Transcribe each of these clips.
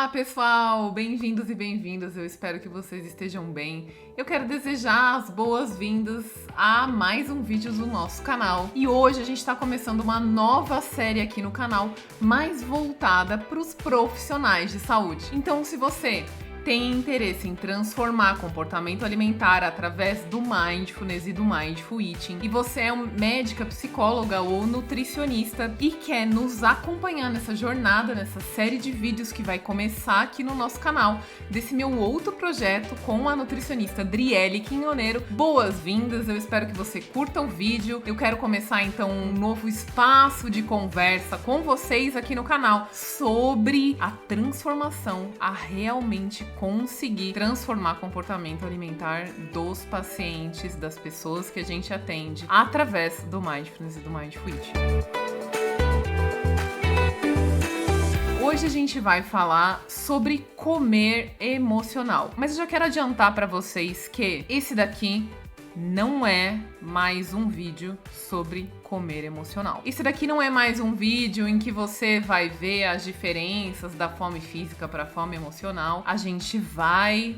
Olá pessoal, bem-vindos e bem-vindas, eu espero que vocês estejam bem. Eu quero desejar as boas-vindas a mais um vídeo do nosso canal. E hoje a gente está começando uma nova série aqui no canal, mais voltada para os profissionais de saúde. Então, se você tem interesse em transformar comportamento alimentar através do Mindfulness e do Mindful Eating, e você é uma médica, psicóloga ou nutricionista e quer nos acompanhar nessa jornada, nessa série de vídeos que vai começar aqui no nosso canal, desse meu outro projeto com a nutricionista Driele Quinhoneiro, boas-vindas, eu espero que você curta o vídeo. Eu quero começar então um novo espaço de conversa com vocês aqui no canal sobre a transformação, a realmente conseguir transformar comportamento alimentar dos pacientes, das pessoas que a gente atende, através do Mindfulness e do Mindful Eating. Hoje a gente vai falar sobre comer emocional, mas eu já quero adiantar para vocês que esse daqui não é mais um vídeo sobre comer emocional. Esse daqui não é mais um vídeo em que você vai ver as diferenças da fome física para a fome emocional. A gente vai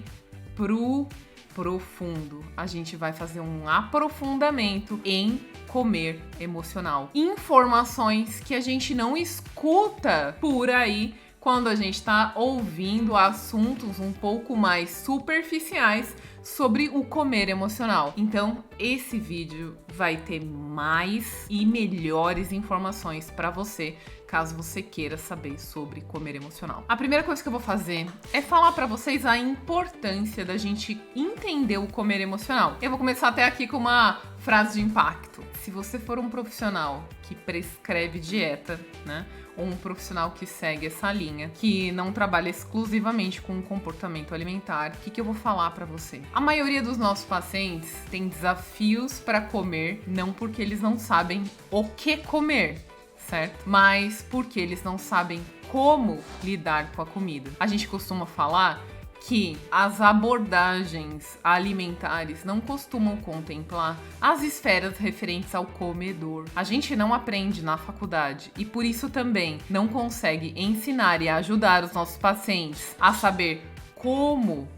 pro profundo. A gente vai fazer um aprofundamento em comer emocional. Informações que a gente não escuta por aí quando a gente está ouvindo assuntos um pouco mais superficiais sobre o comer emocional. Então, esse vídeo vai ter mais e melhores informações para você, caso você queira saber sobre comer emocional. A primeira coisa que eu vou fazer é falar para vocês a importância da gente entender o comer emocional. Eu vou começar até aqui com uma frase de impacto. Se você for um profissional que prescreve dieta, né? Ou um profissional que segue essa linha, que não trabalha exclusivamente com comportamento alimentar, o que eu vou falar para você? A maioria dos nossos pacientes tem desafios para comer, não porque eles não sabem o que comer, certo? Mas porque eles não sabem como lidar com a comida. A gente costuma falar que as abordagens alimentares não costumam contemplar as esferas referentes ao comedor. A gente não aprende na faculdade e por isso também não consegue ensinar e ajudar os nossos pacientes a saber como,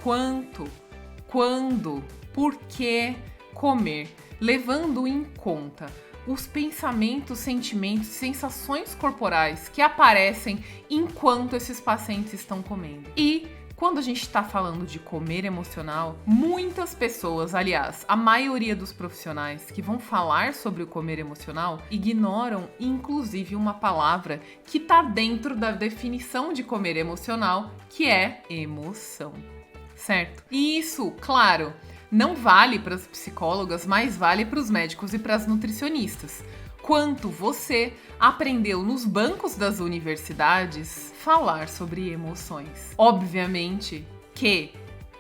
quanto, quando, por que comer, levando em conta os pensamentos, sentimentos, sensações corporais que aparecem enquanto esses pacientes estão comendo. E quando a gente está falando de comer emocional, muitas pessoas, aliás, a maioria dos profissionais que vão falar sobre o comer emocional ignoram, inclusive, uma palavra que está dentro da definição de comer emocional, que é emoção, certo? E isso, claro, não vale para as psicólogas, mas vale para os médicos e para as nutricionistas. Quanto você aprendeu nos bancos das universidades falar sobre emoções. Obviamente que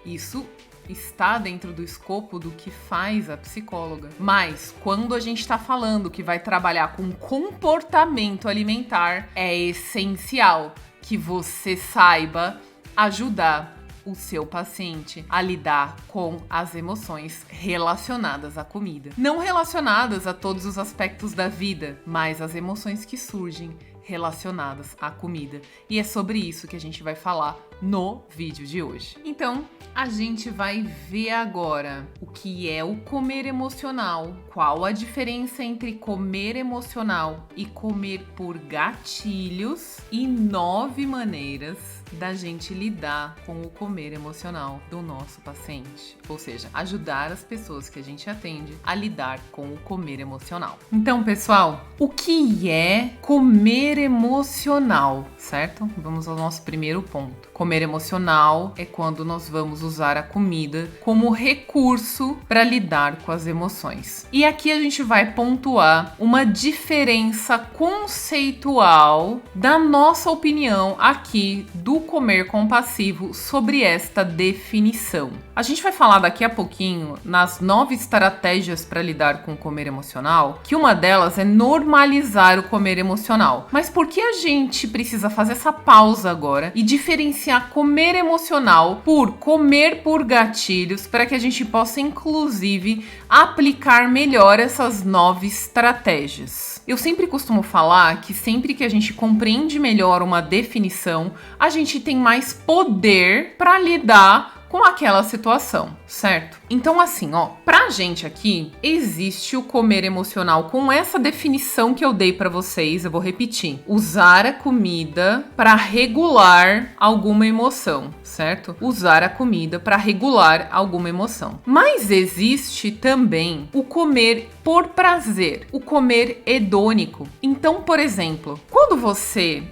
isso está dentro do escopo do que faz a psicóloga. Mas quando a gente está falando que vai trabalhar com comportamento alimentar, é essencial que você saiba ajudar o seu paciente a lidar com as emoções relacionadas à comida. Não relacionadas a todos os aspectos da vida, mas as emoções que surgem relacionadas à comida. E é sobre isso que a gente vai falar no vídeo de hoje. Então, a gente vai ver agora o que é o comer emocional, qual a diferença entre comer emocional e comer por gatilhos e 9 maneiras da gente lidar com o comer emocional do nosso paciente. Ou seja, ajudar as pessoas que a gente atende a lidar com o comer emocional. Então, pessoal, o que é comer emocional, certo? Vamos ao nosso primeiro ponto. Comer emocional é quando nós vamos usar a comida como recurso para lidar com as emoções. E aqui a gente vai pontuar uma diferença conceitual da nossa opinião aqui do comer compassivo sobre esta definição. A gente vai falar daqui a pouquinho nas 9 estratégias para lidar com o comer emocional, que uma delas é normalizar o comer emocional. Mas por que a gente precisa fazer essa pausa agora e diferenciar comer emocional por comer por gatilhos para que a gente possa, inclusive, aplicar melhor essas 9 estratégias? Eu sempre costumo falar que sempre que a gente compreende melhor uma definição, a gente tem mais poder para lidar com aquela situação, certo? Então assim, pra gente aqui, existe o comer emocional com essa definição que eu dei pra vocês, eu vou repetir. Usar a comida pra regular alguma emoção, certo? Usar a comida pra regular alguma emoção. Mas existe também o comer por prazer, o comer hedônico. Então, por exemplo, quando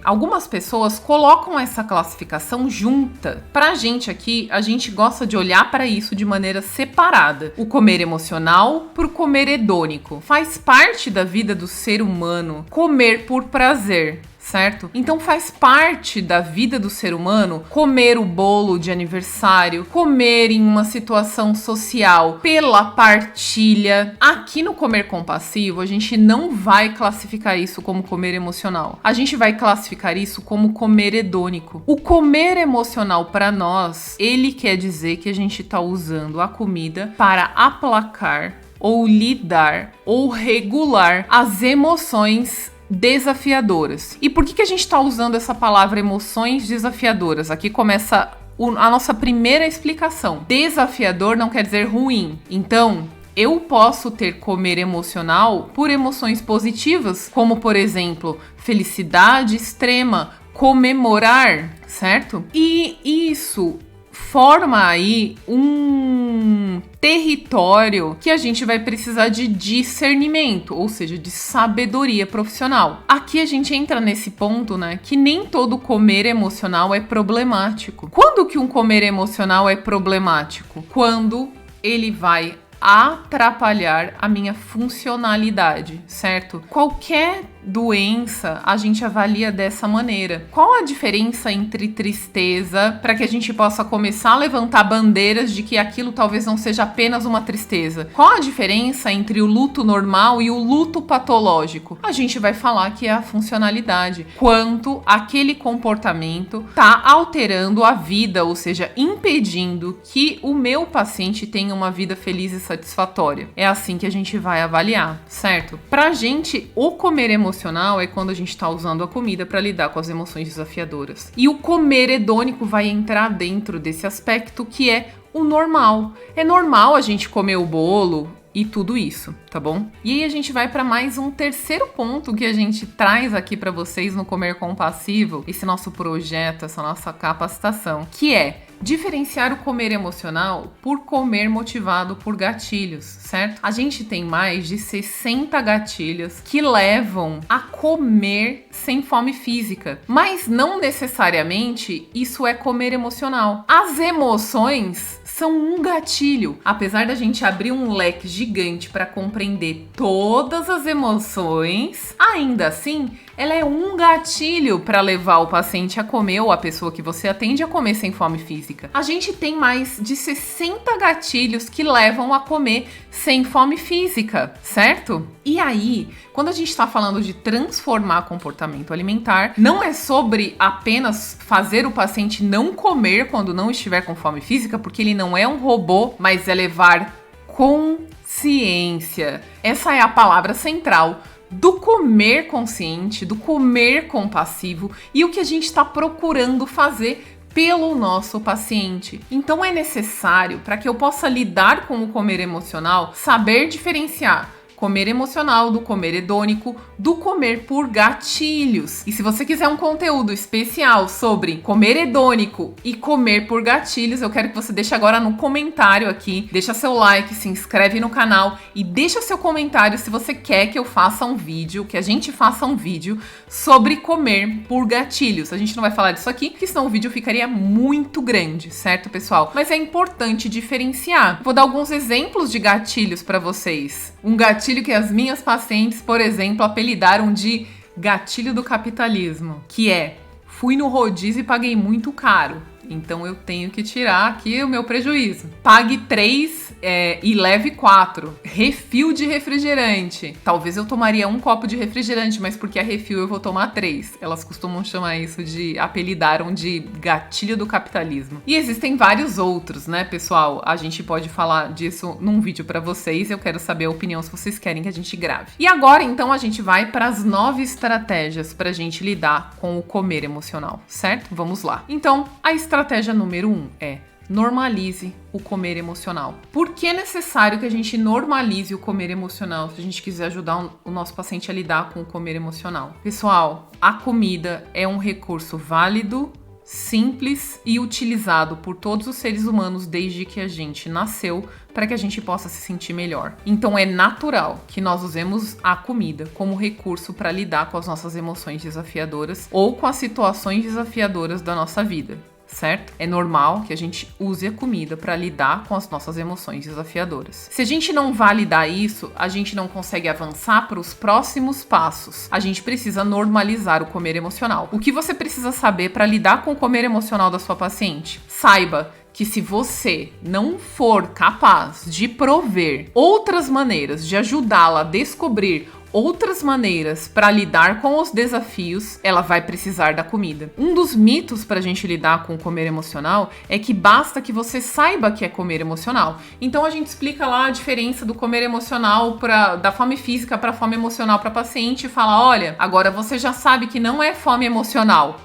algumas pessoas colocam essa classificação junta, pra gente aqui, a gente gosta de olhar para isso de maneira separada. O comer emocional por comer hedônico. Faz parte da vida do ser humano comer por prazer, certo? Então faz parte da vida do ser humano comer o bolo de aniversário, comer em uma situação social pela partilha. Aqui no comer compassivo, a gente não vai classificar isso como comer emocional. A gente vai classificar isso como comer hedônico. O comer emocional para nós, ele quer dizer que a gente tá usando a comida para aplacar ou lidar ou regular as emoções desafiadoras. E por que a gente está usando essa palavra emoções desafiadoras? Aqui começa a nossa primeira explicação. Desafiador não quer dizer ruim. Então, eu posso ter comer emocional por emoções positivas, como por exemplo, felicidade extrema, comemorar, certo? E isso forma aí um território que a gente vai precisar de discernimento, ou seja, de sabedoria profissional. Aqui a gente entra nesse ponto, né, que nem todo comer emocional é problemático. Quando que um comer emocional é problemático? Quando ele vai atrapalhar a minha funcionalidade, certo? Qualquer doença a gente avalia dessa maneira. Qual a diferença entre tristeza para que a gente possa começar a levantar bandeiras de que aquilo talvez não seja apenas uma tristeza? Qual a diferença entre o luto normal e o luto patológico? A gente vai falar que é a funcionalidade. Quanto aquele comportamento está alterando a vida, ou seja, impedindo que o meu paciente tenha uma vida feliz e satisfatória. É assim que a gente vai avaliar, certo? Pra gente, o comer emocional é quando a gente está usando a comida para lidar com as emoções desafiadoras. E o comer hedônico vai entrar dentro desse aspecto que é o normal. É normal a gente comer o bolo e tudo isso, tá bom? E aí a gente vai para mais um terceiro ponto que a gente traz aqui para vocês no Comer Compassivo, esse nosso projeto, essa nossa capacitação, que é diferenciar o comer emocional por comer motivado por gatilhos, certo? A gente tem mais de 60 gatilhos que levam a comer sem fome física, mas não necessariamente isso é comer emocional. As emoções são um gatilho. Apesar da gente abrir um leque gigante para compreender todas as emoções, ainda assim, ela é um gatilho para levar o paciente a comer ou a pessoa que você atende a comer sem fome física. A gente tem mais de 60 gatilhos que levam a comer sem fome física, certo? E aí, quando a gente está falando de transformar comportamento alimentar, não é sobre apenas fazer o paciente não comer quando não estiver com fome física, porque ele não é um robô, mas é levar consciência. Essa é a palavra central do comer consciente, do comer compassivo e o que a gente está procurando fazer pelo nosso paciente. Então é necessário, para que eu possa lidar com o comer emocional, saber diferenciar comer emocional do comer hedônico, do comer por gatilhos. E se você quiser um conteúdo especial sobre comer hedônico e comer por gatilhos, eu quero que você deixe agora no comentário aqui, deixa seu like, se inscreve no canal e deixa seu comentário se você quer que eu faça um vídeo, que a gente faça um vídeo sobre comer por gatilhos. A gente não vai falar disso aqui, porque senão o vídeo ficaria muito grande, certo, pessoal? Mas é importante diferenciar. Vou dar alguns exemplos de gatilhos para vocês. Um gatilho que as minhas pacientes, por exemplo, apelidaram de gatilho do capitalismo, que é: fui no rodízio e paguei muito caro. então eu tenho que tirar aqui o meu prejuízo. Pague 3 e leve 4. Refil de refrigerante. Talvez eu tomaria um copo de refrigerante, mas porque é refil eu vou tomar 3. Elas costumam chamar isso apelidaram de gatilho do capitalismo. E existem vários outros, né, pessoal? A gente pode falar disso num vídeo pra vocês. Eu quero saber a opinião se vocês querem que a gente grave. E agora, então, a gente vai para as 9 estratégias pra gente lidar com o comer emocional, certo? Vamos lá. Então, a estratégia número 1 é: normalize o comer emocional. Por que é necessário que a gente normalize o comer emocional se a gente quiser ajudar o nosso paciente a lidar com o comer emocional? Pessoal, a comida é um recurso válido, simples e utilizado por todos os seres humanos desde que a gente nasceu para que a gente possa se sentir melhor. Então é natural que nós usemos a comida como recurso para lidar com as nossas emoções desafiadoras ou com as situações desafiadoras da nossa vida. Certo? É normal que a gente use a comida para lidar com as nossas emoções desafiadoras. Se a gente não validar isso, a gente não consegue avançar para os próximos passos. A gente precisa normalizar o comer emocional. O que você precisa saber para lidar com o comer emocional da sua paciente? Saiba que se você não for capaz de prover outras maneiras de ajudá-la a descobrir outras maneiras para lidar com os desafios, ela vai precisar da comida. Um dos mitos para a gente lidar com o comer emocional é que basta que você saiba que é comer emocional. Então a gente explica lá a diferença do comer emocional da fome física para fome emocional para paciente e fala: olha, agora você já sabe que não é fome emocional.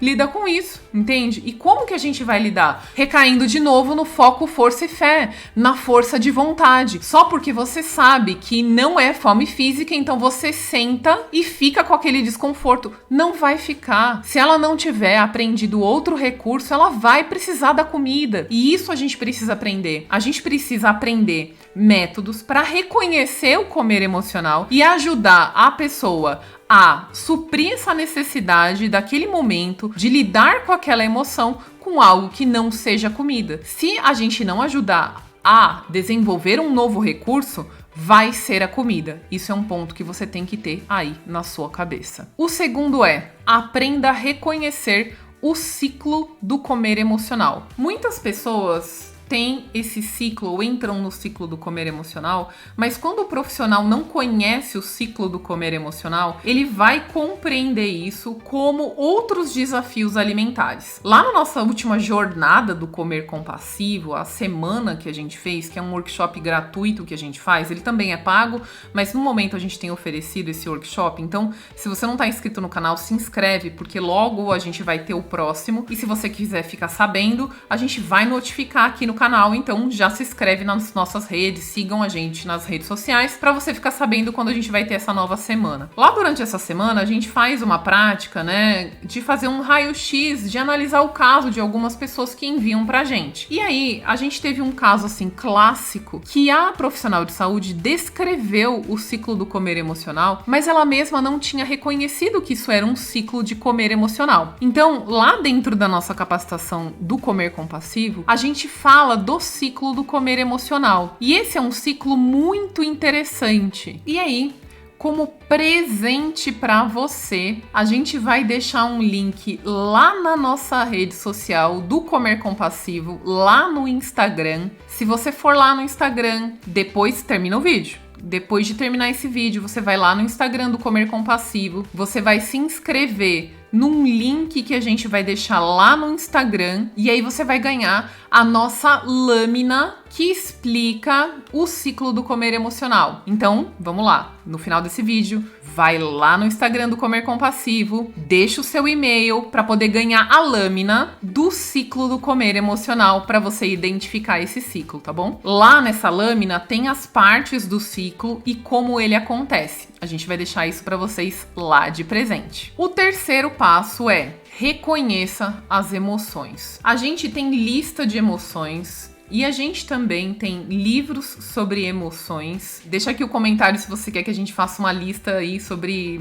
Lida com isso, entende? E como que a gente vai lidar? Recaindo de novo no foco, força e fé, na força de vontade. Só porque você sabe que não é fome física, então você senta e fica com aquele desconforto. Não vai ficar. Se ela não tiver aprendido outro recurso, ela vai precisar da comida. E isso a gente precisa aprender. A gente precisa aprender métodos para reconhecer o comer emocional e ajudar a pessoa a suprir essa necessidade daquele momento de lidar com aquela emoção com algo que não seja comida. Se a gente não ajudar a desenvolver um novo recurso, vai ser a comida. Isso é um ponto que você tem que ter aí na sua cabeça. O segundo é: aprenda a reconhecer o ciclo do comer emocional. Muitas pessoas têm esse ciclo ou entram no ciclo do comer emocional, mas quando o profissional não conhece o ciclo do comer emocional, ele vai compreender isso como outros desafios alimentares. Lá na nossa última jornada do comer compassivo, a semana que a gente fez, que é um workshop gratuito que a gente faz, ele também é pago, mas no momento a gente tem oferecido esse workshop, então se você não está inscrito no canal, se inscreve, porque logo a gente vai ter o próximo, e se você quiser ficar sabendo, a gente vai notificar aqui no canal, então já se inscreve nas nossas redes, sigam a gente nas redes sociais para você ficar sabendo quando a gente vai ter essa nova semana. Lá durante essa semana a gente faz uma prática, né, de fazer um raio-x, de analisar o caso de algumas pessoas que enviam pra gente. E aí a gente teve um caso assim clássico que a profissional de saúde descreveu o ciclo do comer emocional, mas ela mesma não tinha reconhecido que isso era um ciclo de comer emocional. Então, lá dentro da nossa capacitação do comer compassivo, a gente fala do ciclo do comer emocional. E esse é um ciclo muito interessante. E aí, como presente para você, a gente vai deixar um link lá na nossa rede social do Comer Compassivo, lá no Instagram. Se você for lá no Instagram, depois termina o vídeo. Depois de terminar esse vídeo, você vai lá no Instagram do Comer Compassivo, você vai se inscrever num link que a gente vai deixar lá no Instagram, e aí você vai ganhar a nossa lâmina que explica o ciclo do comer emocional. Então, vamos lá. No final desse vídeo, vai lá no Instagram do Comer Compassivo, deixa o seu e-mail para poder ganhar a lâmina do ciclo do comer emocional para você identificar esse ciclo, tá bom? Lá nessa lâmina tem as partes do ciclo e como ele acontece. A gente vai deixar isso para vocês lá de presente. O terceiro passo é: reconheça as emoções. A gente tem lista de emoções e a gente também tem livros sobre emoções. Deixa aqui o comentário se você quer que a gente faça uma lista aí sobre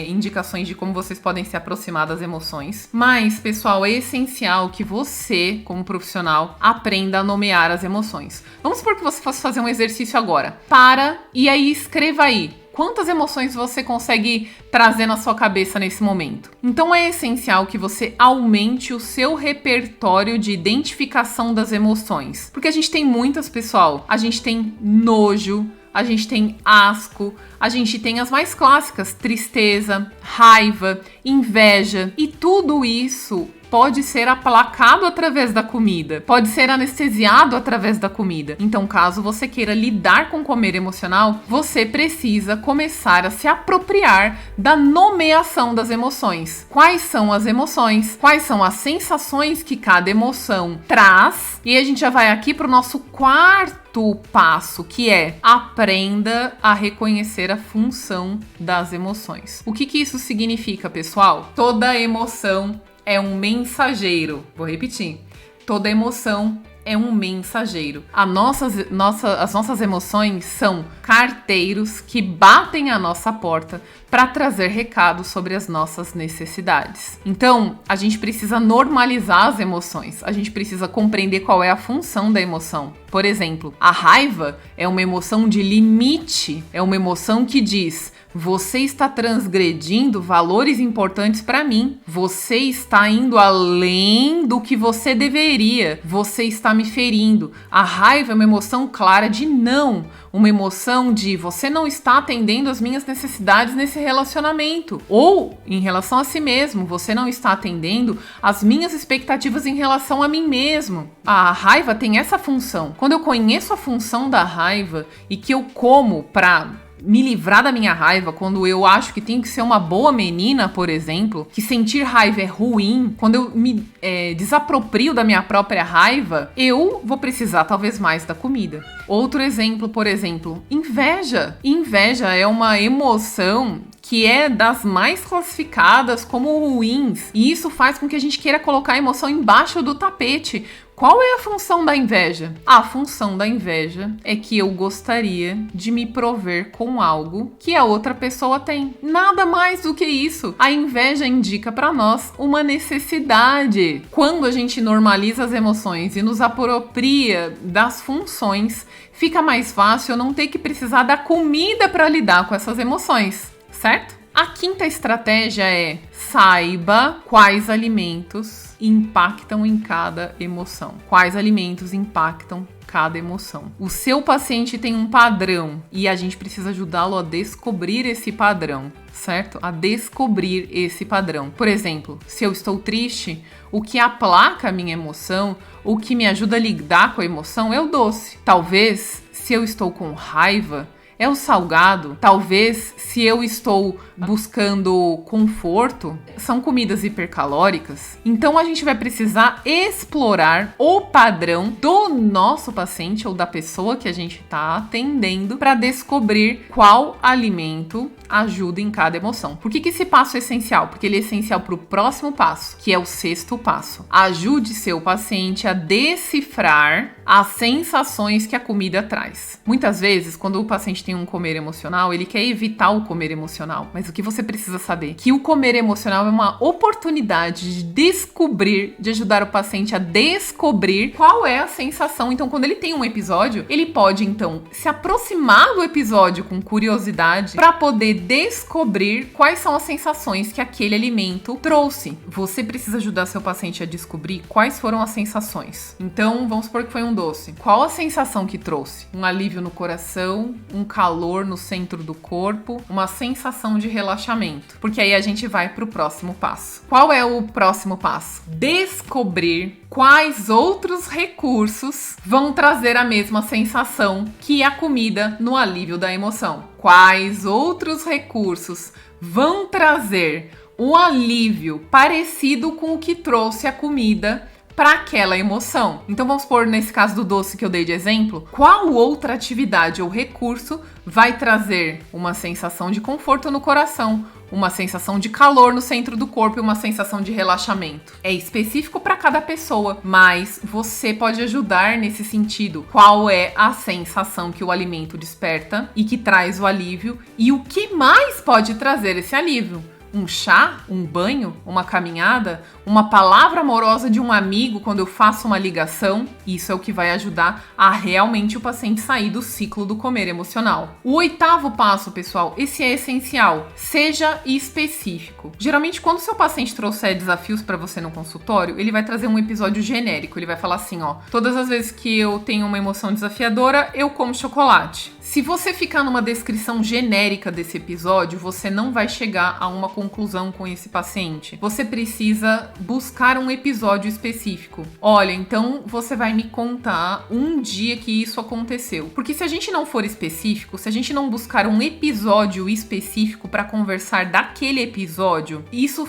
indicações de como vocês podem se aproximar das emoções. Mas, pessoal, é essencial que você, como profissional, aprenda a nomear as emoções. Vamos supor que você fosse fazer um exercício agora. Para e aí escreva aí Quantas emoções você consegue trazer na sua cabeça nesse momento? Então é essencial que você aumente o seu repertório de identificação das emoções. Porque a gente tem muitas, pessoal. A gente tem nojo, a gente tem asco, a gente tem as mais clássicas, tristeza, raiva, inveja, e tudo isso pode ser aplacado através da comida, pode ser anestesiado através da comida. Então, caso você queira lidar com comer emocional, você precisa começar a se apropriar da nomeação das emoções. Quais são as emoções? Quais são as sensações que cada emoção traz? E a gente já vai aqui para o nosso quarto passo, que é aprenda a reconhecer a função das emoções. O que isso significa, pessoal? Toda emoção é um mensageiro. Vou repetir. Toda emoção é um mensageiro. As nossas emoções são carteiros que batem à nossa porta para trazer recados sobre as nossas necessidades. Então, a gente precisa normalizar as emoções. A gente precisa compreender qual é a função da emoção. Por exemplo, a raiva é uma emoção de limite. É uma emoção que diz: você está transgredindo valores importantes para mim. Você está indo além do que você deveria. Você está me ferindo. A raiva é uma emoção clara de não. Uma emoção de você não está atendendo as minhas necessidades nesse relacionamento. Ou, em relação a si mesmo, você não está atendendo as minhas expectativas em relação a mim mesmo. A raiva tem essa função. Quando eu conheço a função da raiva e que eu como para me livrar da minha raiva, quando eu acho que tenho que ser uma boa menina, por exemplo, que sentir raiva é ruim, quando eu me desaproprio da minha própria raiva, eu vou precisar talvez mais da comida. Outro exemplo, por exemplo, inveja. Inveja é uma emoção que é das mais classificadas como ruins, e isso faz com que a gente queira colocar a emoção embaixo do tapete. Qual é a função da inveja? A função da inveja é que eu gostaria de me prover com algo que a outra pessoa tem. Nada mais do que isso. A inveja indica para nós uma necessidade. Quando a gente normaliza as emoções e nos apropria das funções, fica mais fácil eu não ter que precisar da comida para lidar com essas emoções, certo? A quinta estratégia é: saiba quais alimentos impactam em cada emoção. Quais alimentos impactam cada emoção. O seu paciente tem um padrão e a gente precisa ajudá-lo a descobrir esse padrão, certo? A descobrir esse padrão. Por exemplo, se eu estou triste, o que aplaca a minha emoção, o que me ajuda a lidar com a emoção é o doce. Talvez, se eu estou com raiva, é o salgado. Talvez, se eu estou buscando conforto, são comidas hipercalóricas. Então, a gente vai precisar explorar o padrão do nosso paciente ou da pessoa que a gente está atendendo para descobrir qual alimento ajuda em cada emoção. Por que esse passo é essencial? Porque ele é essencial para o próximo passo, que é o sexto passo. Ajude seu paciente a decifrar as sensações que a comida traz. Muitas vezes, quando o paciente tem um comer emocional, ele quer evitar o comer emocional. Mas o que você precisa saber? Que o comer emocional é uma oportunidade de descobrir, de ajudar o paciente a descobrir qual é a sensação. Então, quando ele tem um episódio, ele pode, então, se aproximar do episódio com curiosidade para poder descobrir quais são as sensações que aquele alimento trouxe. Você precisa ajudar seu paciente a descobrir quais foram as sensações. Então, vamos supor que foi um doce. Qual a sensação que trouxe? Um alívio no coração, um calor no centro do corpo, uma sensação de relaxamento. Porque aí a gente vai para o próximo passo. Qual é o próximo passo? Descobrir quais outros recursos vão trazer a mesma sensação que a comida no alívio da emoção. Quais outros recursos vão trazer um alívio parecido com o que trouxe a comida para aquela emoção. Então vamos supor, nesse caso do doce que eu dei de exemplo, qual outra atividade ou recurso vai trazer uma sensação de conforto no coração, uma sensação de calor no centro do corpo e uma sensação de relaxamento. É específico para cada pessoa, mas você pode ajudar nesse sentido. Qual é a sensação que o alimento desperta e que traz o alívio e o que mais pode trazer esse alívio? Um chá, um banho, uma caminhada, uma palavra amorosa de um amigo quando eu faço uma ligação, isso é o que vai ajudar a realmente o paciente sair do ciclo do comer emocional. O 8º passo, pessoal, esse é essencial. Seja específico. Geralmente, quando o seu paciente trouxer desafios para você no consultório, ele vai trazer um episódio genérico. Ele vai falar assim, ó, todas as vezes que eu tenho uma emoção desafiadora, eu como chocolate. Se você ficar numa descrição genérica desse episódio, você não vai chegar a uma conclusão com esse paciente. Você precisa buscar um episódio específico. Olha, então você vai me contar um dia que isso aconteceu. Porque se a gente não for específico, se a gente não buscar um episódio específico para conversar daquele episódio, isso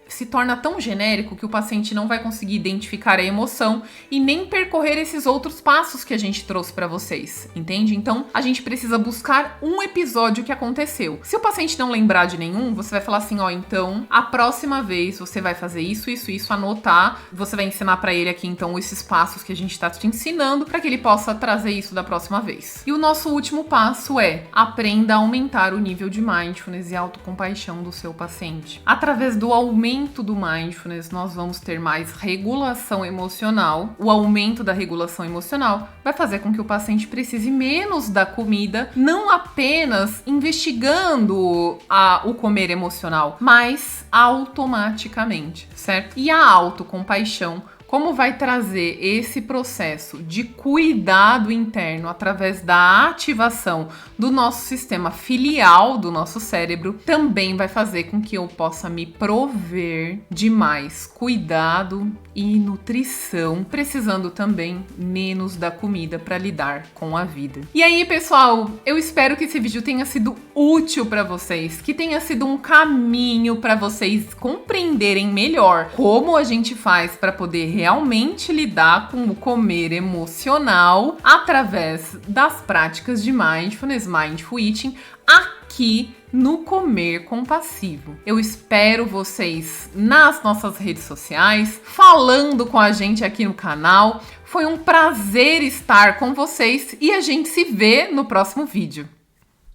se torna tão genérico que o paciente não vai conseguir identificar a emoção e nem percorrer esses outros passos que a gente trouxe para vocês, entende? Então, a gente precisa buscar um episódio que aconteceu. Se o paciente não lembrar de nenhum, você vai falar assim, ó, então, a próxima vez você vai fazer isso, anotar, você vai ensinar para ele aqui, então, esses passos que a gente tá te ensinando para que ele possa trazer isso da próxima vez. E o nosso último passo é, aprenda a aumentar o nível de mindfulness e autocompaixão do seu paciente. Através do aumento do mindfulness, nós vamos ter mais regulação emocional. O aumento da regulação emocional vai fazer com que o paciente precise menos da comida, não apenas investigando o comer emocional, mas automaticamente, certo? E a autocompaixão, como vai trazer esse processo de cuidado interno através da ativação do nosso sistema filial do nosso cérebro, também vai fazer com que eu possa me prover de mais cuidado e nutrição, precisando também menos da comida para lidar com a vida. E aí, pessoal, eu espero que esse vídeo tenha sido útil para vocês, que tenha sido um caminho para vocês compreenderem melhor como a gente faz para poder realmente lidar com o comer emocional através das práticas de mindfulness, mindful eating, aqui no Comer Compassivo. Eu espero vocês nas nossas redes sociais, falando com a gente aqui no canal. Foi um prazer estar com vocês e a gente se vê no próximo vídeo.